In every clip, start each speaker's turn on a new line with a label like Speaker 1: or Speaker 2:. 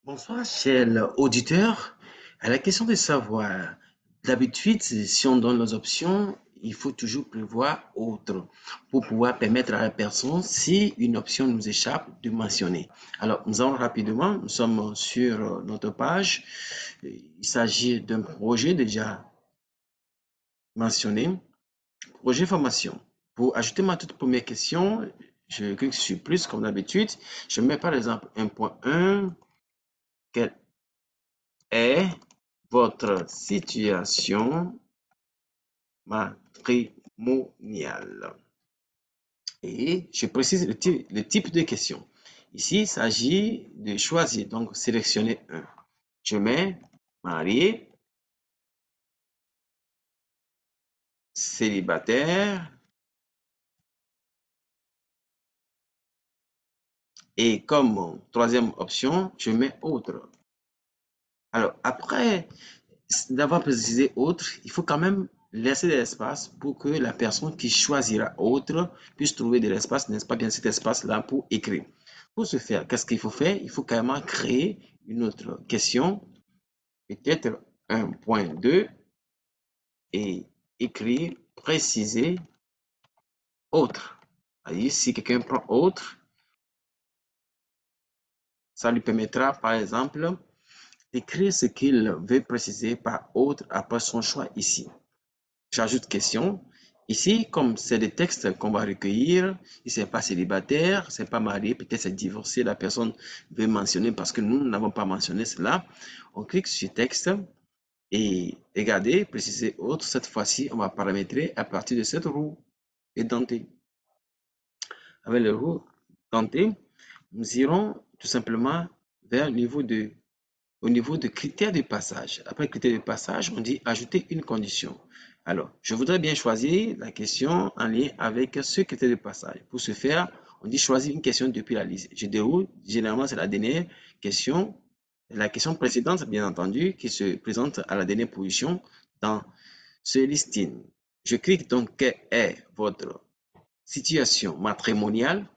Speaker 1: Bonsoir, cher auditeur. À la question de savoir, d'habitude, si on donne les options, il faut toujours prévoir autre pour pouvoir permettre à la personne, si une option nous échappe, de mentionner. Alors, nous allons rapidement, nous sommes sur notre page. Il s'agit d'un projet déjà mentionné, projet formation. Pour ajouter ma toute première question, je clique sur plus comme d'habitude. Je mets par exemple 1.1, quel est votre situation matrimoniale. Et je précise le type de question. Ici, il s'agit de choisir, donc sélectionner un. Je mets marié, célibataire, et comme troisième option, je mets autre. Alors, après d'avoir précisé autre, il faut quand même laisser de l'espace pour que la personne qui choisira autre puisse trouver de l'espace, n'est-ce pas bien, cet espace-là pour écrire. Pour ce faire, qu'est-ce qu'il faut faire? Il faut carrément créer une autre question, peut-être 1.2, et écrire, préciser autre. C'est-à-dire, si quelqu'un prend autre, ça lui permettra, par exemple, d'écrire ce qu'il veut préciser par autre après son choix ici. J'ajoute question. Ici, comme c'est des textes qu'on va recueillir, si c'est pas célibataire, c'est pas marié, peut-être c'est divorcé, la personne veut mentionner parce que nous n'avons pas mentionné cela. On clique sur texte et regardez, préciser autre. Cette fois-ci, on va paramétrer à partir de cette roue édentée. Avec le roue dentée, nous irons tout simplement vers au niveau de critères de passage. Après critères de passage, on dit ajouter une condition. Alors, je voudrais bien choisir la question en lien avec ce critère de passage. Pour ce faire, on dit choisir une question depuis la liste. Je déroule, généralement c'est la dernière question, la question précédente, bien entendu, qui se présente à la dernière position dans ce listing. Je clique donc quelle est votre situation matrimoniale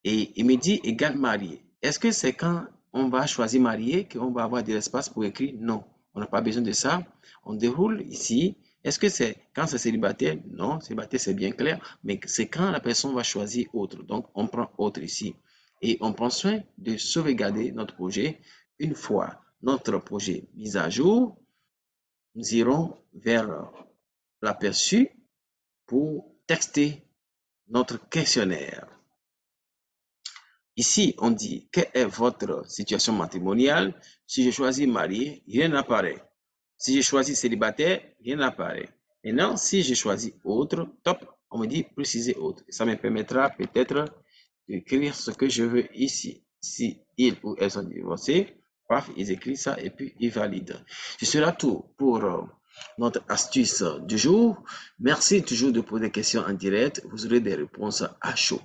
Speaker 1: et il me dit égal marié. Est-ce que c'est quand on va choisir marié qu'on va avoir de l'espace pour écrire? Non, on n'a pas besoin de ça. On déroule ici. Est-ce que c'est quand c'est célibataire? Non, célibataire c'est bien clair, mais c'est quand la personne va choisir autre. Donc on prend autre ici. Et on prend soin de sauvegarder notre projet. Une fois notre projet mis à jour, nous irons vers l'aperçu pour texter notre questionnaire. Ici, on dit, quelle est votre situation matrimoniale? Si je choisis marié, rien n'apparaît. Si je choisis célibataire, rien n'apparaît. Maintenant, si je choisis autre, top, on me dit préciser autre. Ça me permettra peut-être d'écrire ce que je veux ici. Si ils ou elles sont divorcés, paf, ils écrivent ça et puis ils valident. Ce sera tout pour notre astuce du jour. Merci toujours de poser des questions en direct. Vous aurez des réponses à chaud.